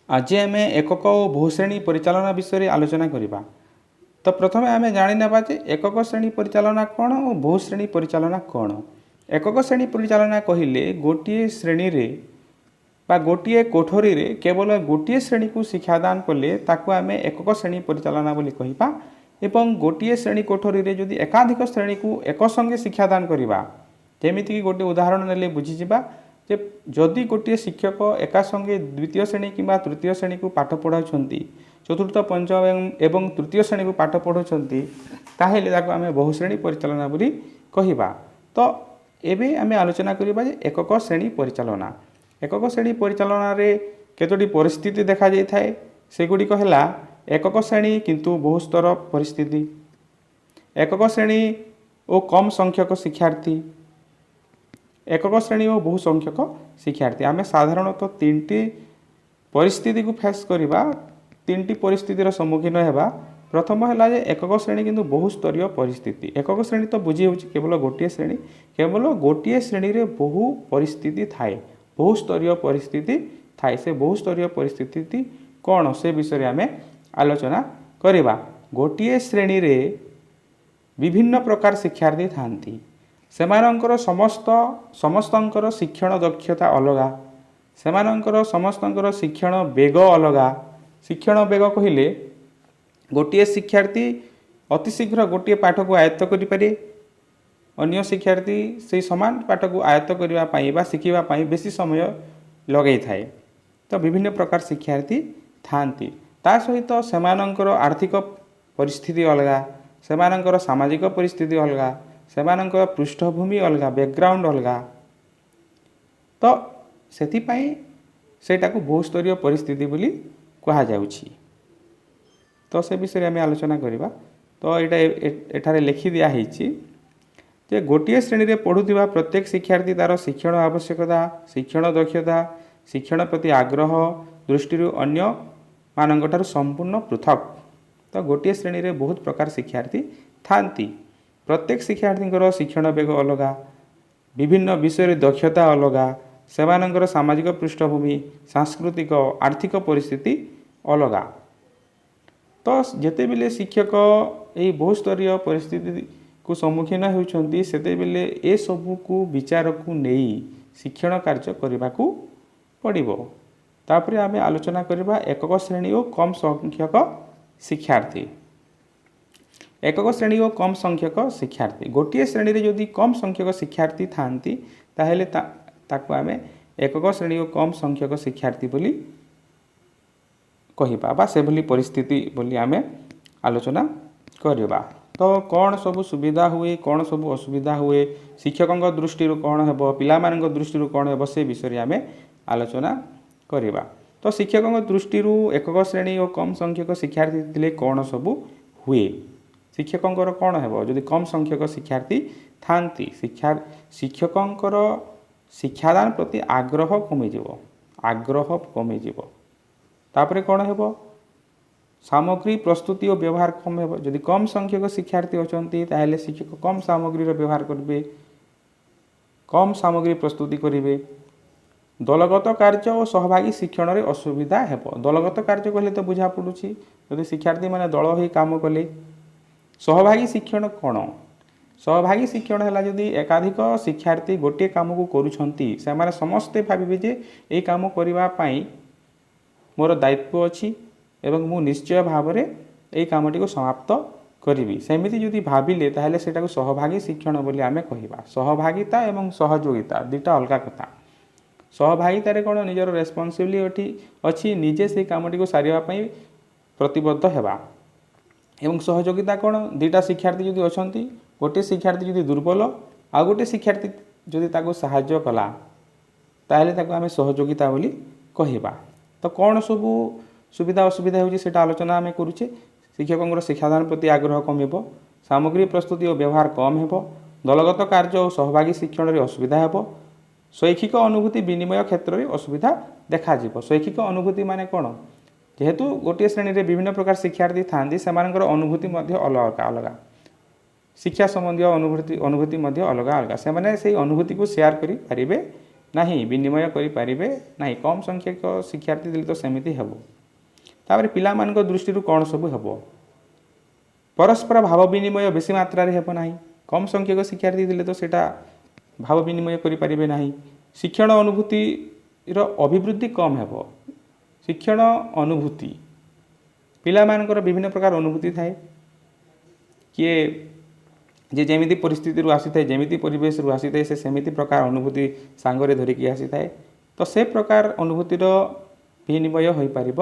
आज आम एकक और बहुश्रेणी परिचालना विषय आलोचना करवा। तो प्रथम आम जाणीना जे एकक श्रेणी परिचालना कौन और बहुश्रेणी परिचालना कौन। एकक श्रेणी परिचालना कहले गोटे श्रेणी रे बा गोटे कोठरी रे केवल गोटे श्रेणी को शिक्षादान कले ताकू आम एकक श्रेणी परिचालना बोली कहिबा। एवं गोटे श्रेणी कोठरी रे जदि एकाधिक श्रेणी को एक संगे शिक्षादान करवा, जेमिति कि गोटे उदाहरण नेले बुझीजिबा जे जदि गोटे शिक्षक एका संगे द्वितीय श्रेणी किंबा तृतीय श्रेणी को पाठ पढ़ाउछंती, चतुर्थ पंचम एवं तृतीय श्रेणी को पाठ पढ़ाउछंती, ताहेले ताको आमे बहुश्रेणी परिचालना बोली कहिबा। तो एबे आमे आलोचना करिबा जे एकक श्रेणी परिचालना। एकक श्रेणी परिचालना रे केतोटी परिस्थिति देखा जाय थाए, सेगुडी कहला एकक श्रेणी किंतु बहुस्तर परिस्थिति, एकक श्रेणी ओ कम संख्यक शिक्षार्थी, एकक श्रेणी और बहु संख्यक शिक्षार्थी। आम साधारणतः तीन टी परिस्थिति को फेस करवा, तीन टी परिस्थितिर सम्मुखीन होगा। प्रथम है एकक श्रेणी किंतु बहुस्तरीय परिस्थिति। एकक श्रेणी तो बुझी हो केवल गोटे श्रेणी, केवल गोटे श्रेणी रे बहु परिस्थिति थाए, बहुस्तरीय परिस्थिति थाए। से बहुस्तरीय परिस्थिति कौन से विषय आम आलोचना करवा। गोटे श्रेणी रे विभिन्न प्रकार शिक्षार्थी थांती, सेमानंकर समस्तंकर शिक्षण दक्षता अलगा, सेमानंकर समस्तंकर शिक्षण बेग अलगा। शिक्षण बेग कहिले गोटे शिक्षार्थी अतिशीघ्र गोटे पाठ को आयत्त करिपारे, अन्य शिक्षार्थी से समान पाठ को आयत्त करबा पई बा शिखिबा पई बेसी समय लगै थाए। तो विभिन्न प्रकार शिक्षार्थी थांती, ता सहित सेमानंकर आर्थिक परिस्थिति अलगा, सेमानंकर सामाजिक परिस्थिति अलगा, सेमानंकर पृष्ठभूमि अलगा, बैकग्राउंड अलगा। तो सेथिपाई सेटा को बहुस्तरीय परिस्थिति बोली कहा जाउछि। तो से विषय आम आलोचना करवा। तो यहाँ एठारे लिखि दिया हिची जे गोटे श्रेणी रे पढ़ुथिबा प्रत्येक शिक्षार्थी तार शिक्षण आवश्यकता, शिक्षण दक्षता, शिक्षण प्रति आग्रह दृष्टि अन्य मानंगठारु संपूर्ण पृथक। तो गोटे श्रेणी रे बहुत प्रकार शिक्षार्थी थांती, प्रत्येक शिक्षार्थी शिक्षण बेग अलगा, विभिन्न विषय दक्षता अलगा, सेमानंकर सामाजिक पृष्ठभूमि, सांस्कृतिक आर्थिक परिस्थिति अलगा। तो जेते बेले शिक्षक यही बहुस्तरीय परिस्थिति को सम्मुखीन होउछंती, सेते बेले ए सबु को विचार को नहीं शिक्षण कार्य करने को पड़िबो। तापरे आमे आलोचना करबा एकक श्रेणी और कम संख्यक शिक्षार्थी। एकक श्रेणी और कम संख्यक शिक्षार्थी, गोटे श्रेणी रे जदि कम संख्यक शिक्षार्थी थांती ताहेले ताको आमे एकक श्रेणी और कम संख्यक शिक्षार्थी बोली कहिबा बा से भली परिस्थिति बोली आमे आलोचना करबा। तो कौन सब सुविधा हुए, कौन सब असुविधा हुए, शिक्षकों दृष्टि कौन हेबो, पिला मानक दृष्टि कौन हेबो, से विषय आमे आलोचना करबा। तो शिक्षकों दृष्टि एकक श्रेणी और कम संख्यक शिक्षार्थी थिले कौन सब हुए, शिक्षकों कौन हेबो जदि कम संख्यक शिक्षार्थी थांती, शिक्षकों शिक्षादान प्रति आग्रह कमिजिवो, आग्रह कमिजिवो। तापरे कौन हेबो सामग्री प्रस्तुति और व्यवहार कम हेबो। जदि कम संख्यक शिक्षार्थी अछंती ताहेले शिक्षक कम सामग्री रो व्यवहार करबे, कम सामग्री प्रस्तुति करिवे। दलगत कार्य और सहभागी शिक्षण रे असुविधा हेबो। दलगत कार्य कहले तो बुझा पड़ुछि, जदि शिक्षार्थी माने दल होई काम कले। सहभागी शिक्षण कौन, सहभागी शिक्षण है जदि एकाधिक शिक्षार्थी गोटे काम को करुछंती, से माने समस्ते भाबिबे जे ए काम करिवा पई मोर दायित्व अछि एवं मु निश्चय भाव में ए कामटी को समाप्त करी। सेमिति जदि भाविले ताहेले सेटा को सहभागी शिक्षण बोली आमे कहिबा। सहभागिता एवं सहयोगिता दुईटा अलगा कथा। सहभागिता रे कोन निजर रेस्पॉन्सिबिलिटी अछि, निजे से कामटी को सारिबा पई प्रतिबद्ध हेबा। एवं सहयोगिता कोन, दुईटा शिक्षार्थी जदि अछंती, गोटे शिक्षार्थी जदि दुर्बल आ गोटे शिक्षार्थी जदि ताको सहाय्य कला ताहेले ताको आमे सहयोगिता बोली कहिबा। तो कौन सब सुविधा असुविधा होची सेटा आलोचना आमे करूचे। शिक्षकों शिक्षादान प्रति आग्रह कमिबो, सामग्री प्रस्तुति और व्यवहार कम हेबो, दलगत कार्य और सहभागी शिक्षण रे असुविधा हेबो, शैक्षिक अनुभूति विनिमय क्षेत्र में असुविधा देखा जिवो। शैक्षिक अनुभूति माने कौन, जेहेतु गोटे श्रेणी रे विभिन्न प्रकार शिक्षार्थी थांती, सेमानकर अनुभूति मध्य अलग अलग, शिक्षा संबंधी अनुभूति मध्य अलग अलग, से माने से अनुभूति को शेयर करि परिबे ନାହିଁ ବିନିମୟ କରିପାରିବେ ନାହିଁ। କମ୍ ସଂଖ୍ୟକ ଶିକ୍ଷାର୍ଥୀ ଦେଲେ ତ ସେମିତି ହେବ। ତାପରେ ପିଲାମାନଙ୍କ ଦୃଷ୍ଟିରୁ କ'ଣ ସବୁ ହେବ? ପରସ୍ପର ଭାବ ବିନିମୟ ବେଶୀ ମାତ୍ରାରେ ହେବ ନାହିଁ। କମ୍ ସଂଖ୍ୟକ ଶିକ୍ଷାର୍ଥୀ ଦେଲେ ତ ସେଇଟା ଭାବ ବିନିମୟ କରିପାରିବେ ନାହିଁ। ଶିକ୍ଷଣ ଅନୁଭୂତିର ଅଭିବୃଦ୍ଧି କମ୍ ହେବ। ଶିକ୍ଷଣ ଅନୁଭୂତି ପିଲାମାନଙ୍କର ବିଭିନ୍ନ ପ୍ରକାର ଅନୁଭୂତି ଥାଏ। କିଏ ଯେ ଯେମିତି ପରିସ୍ଥିତିରୁ ଆସିଥାଏ, ଯେମିତି ପରିବେଶରୁ ଆସିଥାଏ, ସେ ସେମିତି ପ୍ରକାର ଅନୁଭୂତି ସାଙ୍ଗରେ ଧରିକି ଆସିଥାଏ। ତ ସେ ପ୍ରକାର ଅନୁଭୂତିର ବିନିମୟ ହୋଇପାରିବ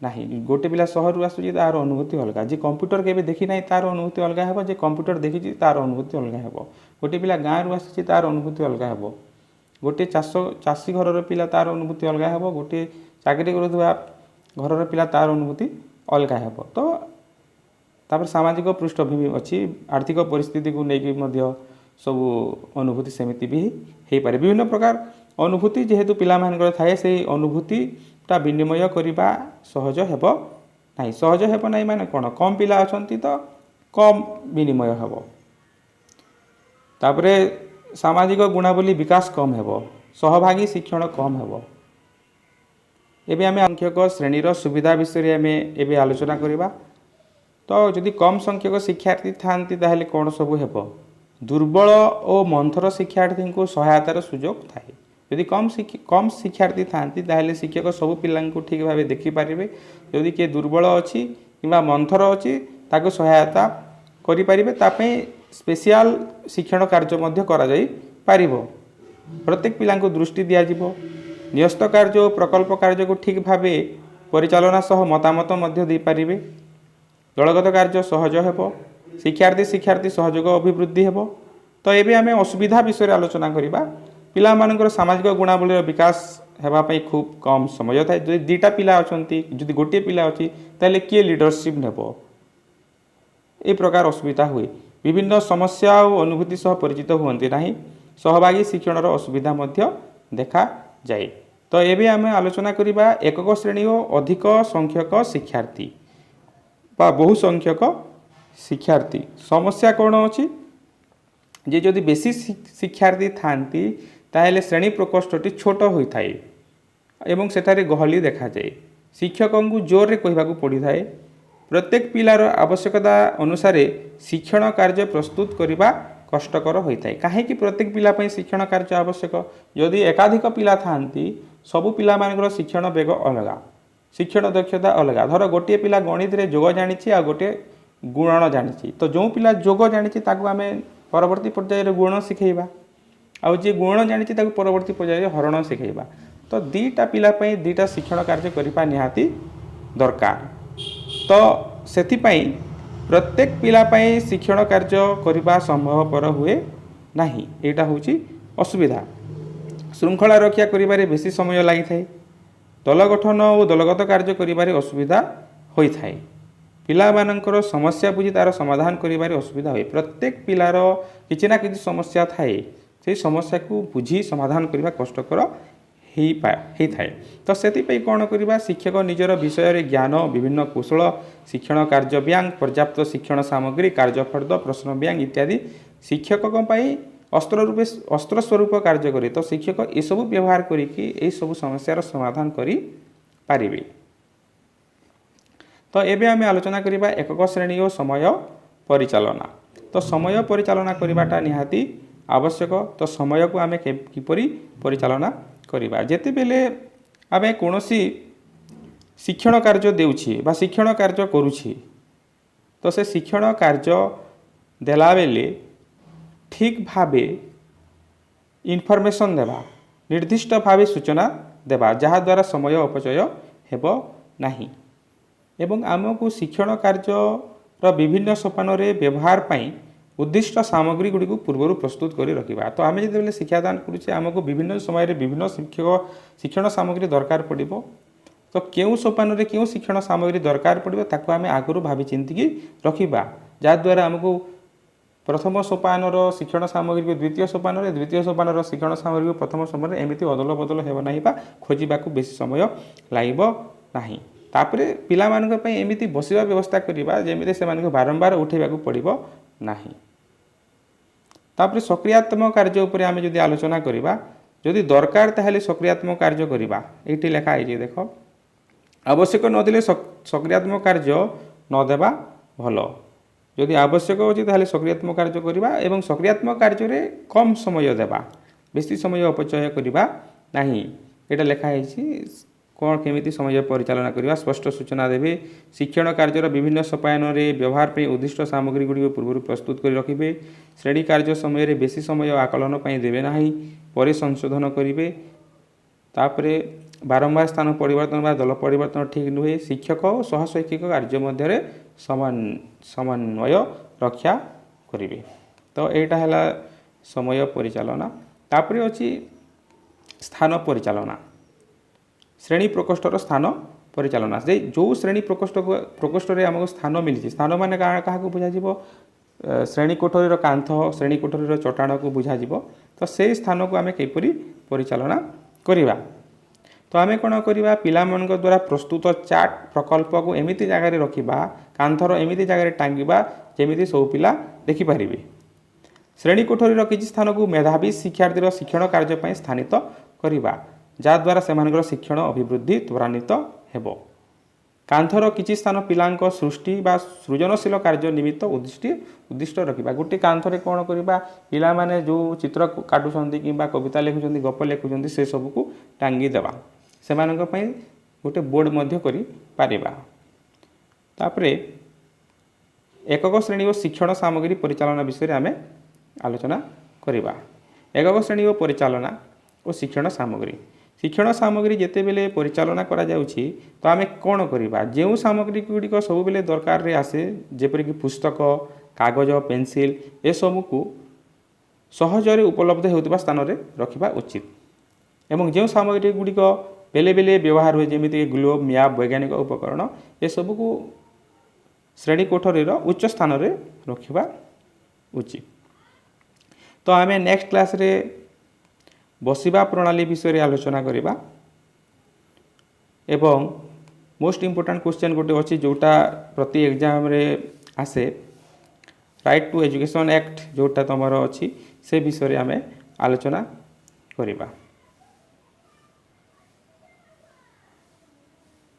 ନାହିଁ। ଗୋଟେ ପିଲା ସହରରୁ ଆସୁଛି, ତା'ର ଅନୁଭୂତି ଅଲଗା। ଯେ କମ୍ପ୍ୟୁଟର କେବେ ଦେଖି ନାହିଁ, ତା'ର ଅନୁଭୂତି ଅଲଗା ହେବ। ଯେ କମ୍ପ୍ୟୁଟର ଦେଖିଛି, ତା'ର ଅନୁଭୂତି ଅଲଗା ହେବ। ଗୋଟେ ପିଲା ଗାଁରୁ ଆସିଛି, ତା'ର ଅନୁଭୂତି ଅଲଗା ହେବ। ଗୋଟେ ଚାଷୀ ଘରର ପିଲା, ତା'ର ଅନୁଭୂତି ଅଲଗା ହେବ। ଗୋଟେ ଚାକିରି କରୁଥିବା ଘରର ପିଲା, ତା'ର ଅନୁଭୂତି ଅଲଗା ହେବ। ତ ତାପରେ ସାମାଜିକ ପୃଷ୍ଠଭୂମି ଅଛି, ଆର୍ଥିକ ପରିସ୍ଥିତିକୁ ନେଇକି ମଧ୍ୟ ସବୁ ଅନୁଭୂତି ସେମିତି ବି ହେଇପାରେ। ବିଭିନ୍ନ ପ୍ରକାର ଅନୁଭୂତି ଯେହେତୁ ପିଲାମାନଙ୍କର ଥାଏ, ସେଇ ଅନୁଭୂତିଟା ବିନିମୟ କରିବା ସହଜ ହେବ ନାହିଁ। ସହଜ ହେବ ନାହିଁ ମାନେ କ'ଣ? କମ୍ ପିଲା ଅଛନ୍ତି ତ କମ୍ ବିନିମୟ ହେବ। ତାପରେ ସାମାଜିକ ଗୁଣାବଳୀ ବିକାଶ କମ୍ ହେବ। ସହଭାଗୀ ଶିକ୍ଷଣ କମ୍ ହେବ। ଏବେ ଆମେ ସଂଖ୍ୟକ ଶ୍ରେଣୀର ସୁବିଧା ବିଷୟରେ ଆମେ ଏବେ ଆଲୋଚନା କରିବା। ତ ଯଦି କମ୍ ସଂଖ୍ୟକ ଶିକ୍ଷାର୍ଥୀ ଥାଆନ୍ତି ତାହେଲେ କ'ଣ ସବୁ ହେବ? ଦୁର୍ବଳ ଓ ମନ୍ଥର ଶିକ୍ଷାର୍ଥୀଙ୍କୁ ସହାୟତାର ସୁଯୋଗ ଥାଏ। ଯଦି କମ୍ ଶିକ୍ଷାର୍ଥୀ ଥାଆନ୍ତି ତାହେଲେ ଶିକ୍ଷକ ସବୁ ପିଲାଙ୍କୁ ଠିକ୍ ଭାବେ ଦେଖିପାରିବେ। ଯଦି କିଏ ଦୁର୍ବଳ ଅଛି କିମ୍ବା ମନ୍ଥର ଅଛି, ତାକୁ ସହାୟତା କରିପାରିବେ। ତା ପାଇଁ ସ୍ପେଶିଆଲ ଶିକ୍ଷଣ କାର୍ଯ୍ୟ ମଧ୍ୟ କରାଯାଇପାରିବ। ପ୍ରତ୍ୟେକ ପିଲାଙ୍କୁ ଦୃଷ୍ଟି ଦିଆଯିବ। ନ୍ୟସ୍ତ କାର୍ଯ୍ୟ ଓ ପ୍ରକଳ୍ପ କାର୍ଯ୍ୟକୁ ଠିକ୍ ଭାବେ ପରିଚାଳନା ସହ ମତାମତ ମଧ୍ୟ ଦେଇପାରିବେ। ଦଳଗତ କାର୍ଯ୍ୟ ସହଜ ହେବ। ଶିକ୍ଷାର୍ଥୀ ସହଯୋଗ ଅଭିବୃଦ୍ଧି ହେବ। ତ ଏବେ ଆମେ ଅସୁବିଧା ବିଷୟରେ ଆଲୋଚନା କରିବା। ପିଲାମାନଙ୍କର ସାମାଜିକ ଗୁଣାବଳୀର ବିକାଶ ହେବା ପାଇଁ ଖୁବ୍ କମ୍ ସମୟ ଥାଏ। ଯଦି ଦୁଇଟା ପିଲା ଅଛନ୍ତି, ଯଦି ଗୋଟିଏ ପିଲା ଅଛି, ତାହେଲେ କିଏ ଲିଡରସିପ୍ ନେବ? ଏ ପ୍ରକାର ଅସୁବିଧା ହୁଏ। ବିଭିନ୍ନ ସମସ୍ୟା ଓ ଅନୁଭୂତି ସହ ପରିଚିତ ହୁଅନ୍ତି ନାହିଁ। ସହଭାଗୀ ଶିକ୍ଷଣର ଅସୁବିଧା ମଧ୍ୟ ଦେଖାଯାଏ। ତ ଏବେ ଆମେ ଆଲୋଚନା କରିବା ଏକକ ଶ୍ରେଣୀ ଓ ଅଧିକ ସଂଖ୍ୟକ ଶିକ୍ଷାର୍ଥୀ ବା ବହୁ ସଂଖ୍ୟକ ଶିକ୍ଷାର୍ଥୀ। ସମସ୍ୟା କ'ଣ ଅଛି? ଯେ ଯଦି ବେଶୀ ଶିକ୍ଷାର୍ଥୀ ଥାଆନ୍ତି ତାହେଲେ ଶ୍ରେଣୀ ପ୍ରକୋଷ୍ଠଟି ଛୋଟ ହୋଇଥାଏ ଏବଂ ସେଠାରେ ଗହଳି ଦେଖାଯାଏ। ଶିକ୍ଷକଙ୍କୁ ଜୋରରେ କହିବାକୁ ପଡ଼ିଥାଏ। ପ୍ରତ୍ୟେକ ପିଲାର ଆବଶ୍ୟକତା ଅନୁସାରେ ଶିକ୍ଷଣ କାର୍ଯ୍ୟ ପ୍ରସ୍ତୁତ କରିବା କଷ୍ଟକର ହୋଇଥାଏ। କାହିଁକି ପ୍ରତ୍ୟେକ ପିଲା ପାଇଁ ଶିକ୍ଷଣ କାର୍ଯ୍ୟ ଆବଶ୍ୟକ? ଯଦି ଏକାଧିକ ପିଲା ଥାଆନ୍ତି, ସବୁ ପିଲାମାନଙ୍କର ଶିକ୍ଷଣ ବେଗ ଅଲଗା, ଶିକ୍ଷଣ ଦକ୍ଷତା ଅଲଗା। ଧର ଗୋଟିଏ ପିଲା ଗଣିତରେ ଯୋଗ ଜାଣିଛି ଆଉ ଗୋଟିଏ ଗୁଣନ ଜାଣିଛି, ତ ଯେଉଁ ପିଲା ଯୋଗ ଜାଣିଛି ତାକୁ ଆମେ ପରବର୍ତ୍ତୀ ପର୍ଯ୍ୟାୟରେ ଗୁଣନ ଶିଖେଇବା, ଆଉ ଯିଏ ଗୁଣନ ଜାଣିଛି ତାକୁ ପରବର୍ତ୍ତୀ ପର୍ଯ୍ୟାୟରେ ହରଣ ଶିଖେଇବା। ତ ଦୁଇଟା ପିଲା ପାଇଁ ଦୁଇଟା ଶିକ୍ଷଣ କାର୍ଯ୍ୟ କରିବା ନିହାତି ଦରକାର। ତ ସେଥିପାଇଁ ପ୍ରତ୍ୟେକ ପିଲା ପାଇଁ ଶିକ୍ଷଣ କାର୍ଯ୍ୟ କରିବା ସମ୍ଭବପର ହୁଏ ନାହିଁ। ଏଇଟା ହେଉଛି ଅସୁବିଧା। ଶୃଙ୍ଖଳା ରକ୍ଷା କରିବାରେ ବେଶୀ ସମୟ ଲାଗିଥାଏ। ଦଳ ଗଠନ ଓ ଦଳଗତ କାର୍ଯ୍ୟ କରିବାରେ ଅସୁବିଧା ହୋଇଥାଏ। ପିଲାମାନଙ୍କର ସମସ୍ୟା ବୁଝି ତା'ର ସମାଧାନ କରିବାରେ ଅସୁବିଧା ହୁଏ। ପ୍ରତ୍ୟେକ ପିଲାର କିଛି ନା କିଛି ସମସ୍ୟା ଥାଏ। ସେହି ସମସ୍ୟାକୁ ବୁଝି ସମାଧାନ କରିବା କଷ୍ଟକର ହେଇଥାଏ। ତ ସେଥିପାଇଁ କ'ଣ କରିବା? ଶିକ୍ଷକ ନିଜର ବିଷୟରେ ଜ୍ଞାନ, ବିଭିନ୍ନ କୌଶଳ, ଶିକ୍ଷଣ କାର୍ଯ୍ୟ ବ୍ୟାଙ୍କ, ପର୍ଯ୍ୟାପ୍ତ ଶିକ୍ଷଣ ସାମଗ୍ରୀ, କାର୍ଯ୍ୟଫର୍ଦ୍ଦ, ପ୍ରଶ୍ନ ବ୍ୟାଙ୍କ ଇତ୍ୟାଦି ଶିକ୍ଷକଙ୍କ ପାଇଁ ଅସ୍ତ୍ର ସ୍ୱରୂପ କାର୍ଯ୍ୟ କରେ। ତ ଶିକ୍ଷକ ଏସବୁ ବ୍ୟବହାର କରିକି ଏହିସବୁ ସମସ୍ୟାର ସମାଧାନ କରିପାରିବେ। ତ ଏବେ ଆମେ ଆଲୋଚନା କରିବା ଏକକ ଶ୍ରେଣୀ ଓ ସମୟ ପରିଚାଳନା। ତ ସମୟ ପରିଚାଳନା କରିବାଟା ନିହାତି ଆବଶ୍ୟକ। ତ ସମୟକୁ ଆମେ କିପରି ପରିଚାଳନା କରିବା? ଯେତେବେଳେ ଆମେ କୌଣସି ଶିକ୍ଷଣ କାର୍ଯ୍ୟ ଦେଉଛି ବା ଶିକ୍ଷଣ କାର୍ଯ୍ୟ କରୁଛି, ତ ସେ ଶିକ୍ଷଣ କାର୍ଯ୍ୟ ଦେଲାବେଳେ ଠିକ୍ ଭାବେ ଇନଫର୍ମେସନ୍ ଦେବା, ନିର୍ଦ୍ଦିଷ୍ଟ ଭାବେ ସୂଚନା ଦେବା, ଯାହାଦ୍ୱାରା ସମୟ ଅପଚୟ ହେବ ନାହିଁ। ଏବଂ ଆମକୁ ଶିକ୍ଷଣ କାର୍ଯ୍ୟର ବିଭିନ୍ନ ସୋପାନରେ ବ୍ୟବହାର ପାଇଁ ଉଦ୍ଦିଷ୍ଟ ସାମଗ୍ରୀ ଗୁଡ଼ିକୁ ପୂର୍ବରୁ ପ୍ରସ୍ତୁତ କରି ରଖିବା। ତ ଆମେ ଯେତେବେଳେ ଶିକ୍ଷାଦାନ କରୁଛେ, ଆମକୁ ବିଭିନ୍ନ ସମୟରେ ବିଭିନ୍ନ ଶିକ୍ଷଣ ସାମଗ୍ରୀ ଦରକାର ପଡ଼ିବ। ତ କେଉଁ ସୋପାନରେ କେଉଁ ଶିକ୍ଷଣ ସାମଗ୍ରୀ ଦରକାର ପଡ଼ିବ ତାକୁ ଆମେ ଆଗରୁ ଭାବି ଚିନ୍ତିକି ରଖିବା, ଯାହାଦ୍ୱାରା ଆମକୁ ପ୍ରଥମ ସୋପାନର ଶିକ୍ଷଣ ସାମଗ୍ରୀକୁ ଦ୍ୱିତୀୟ ସୋପାନରେ, ଦ୍ୱିତୀୟ ସୋପାନର ଶିକ୍ଷଣ ସାମଗ୍ରୀକୁ ପ୍ରଥମ ସୋପାନରେ ଏମିତି ଅଦଳ ବଦଳ ହେବ ନାହିଁ ବା ଖୋଜିବାକୁ ବେଶୀ ସମୟ ଲାଗିବ ନାହିଁ। ତାପରେ ପିଲାମାନଙ୍କ ପାଇଁ ଏମିତି ବସିବା ବ୍ୟବସ୍ଥା କରିବା ଯେମିତି ସେମାନଙ୍କୁ ବାରମ୍ବାର ଉଠାଇବାକୁ ପଡ଼ିବ ନାହିଁ। ତାପରେ ସକ୍ରିୟାତ୍ମକ କାର୍ଯ୍ୟ ଉପରେ ଆମେ ଯଦି ଆଲୋଚନା କରିବା, जदि दरकार ताहले सक्रियात्मक कार्य करिबा एठी लेखा आइजे देख आवश्यक नदिले सक्रियात्मक कार्य न देबा भलो जदि आवश्यक अछि ताहले सक्रियात्मक कार्य करिबा एवं सक्रियात्मक कार्य रे कम समय देबा बेसी समय अपचय करिबा नाही एटा लेखा आइछि कौन केमिति समय परिचालना करवा स्पष्ट सूचना देवे शिक्षण कार्यर विभिन्न सोपायन रे व्यवहार पे उद्दिष्ट सामग्री गुड़ी पूर्व प्रस्तुत कर रखिबे श्रेणी कार्य समय रे बेसी समय आकलन पे देवे नाही परि संशोधन करिवे तापरे बारंबार स्थान परिवर्तन बा दल परिवर्तन ठीक नुहे शिक्षक और सहशैक्षिक कार्य मध्य रे समन्वय रक्षा करिवे तो एटा हला समय परिचालना तापरे अछि स्थान परिचालना श्रेणी प्रकोष्ठर स्थान परिचालना जे जो श्रेणी प्रकोष्ठ रे हमको स्थान मिली स्थान माने क्या बुझा श्रेणी कोठरीर कांथ श्रेणी कोठरीर चट्टाण को बुझा तो से स्थान को आम किपरि परिचालना करिबा तो आम कौन करवा पिला द्वारा प्रस्तुत चार्ट प्रकल्प को एमिति जगह रखिबा कांथर एमिति जगह टांगिबा जेमिति सब पिला देखि पारिबे श्रेणी कोठरीर किछि स्थान को मेधावी शिक्षार्थीर शिक्षण कार्य पई स्थानित करिबा जहाद्वारा से शिक्षण अभिवृद्धि त्वरान्वित हेबो कांथर किछि स्थान पिलांक सृष्टि बा सृजनशील कार्य निमित्त उद्दिष्ट रखिबा गोटे कांथरे कौन करबा पिला माने जो चित्र काटुछंती किबा कविता लिखुछंती गप लिखुछंती से सब को टांगी देबा सेमानक पई गोटे बोर्ड मध्य करि पारिबा तापरे एकक श्रेणी और शिक्षण सामग्री परिचालना विषय रे आमे आलोचना करिबा एकक श्रेणी और परिचालना और शिक्षण सामग्री जिते बेले परिचालना करा जाउछि तो आमे कौन करबा जेउ सामग्री गुड़िक सब बेले दरकार रे आसे जेपरि कि पुस्तक कागज पेंसिल ए सब को सहजरे उपलब्ध होउतबा स्थान रे रखिबा उचित एवं जेउ सामग्री गुड़िक बेले बेले व्यवहार हुए जेमिति ग्लोब मैप वैज्ञानिक उपकरण ए सब को श्रेणी कोठरीर उच्च स्थान रे रखिबा उचित तो आमे नेक्स्ट क्लास रे बसिबा प्रणाली विषय आलोचना करिबा एवं मोस्ट इम्पोर्टेंट क्वेश्चन गोटे अच्छी जोटा प्रति एग्जाम रे आसे राइट टू एजुकेशन एक्ट जोटा तुम अच्छी से विषय आमे आलोचना करिबा।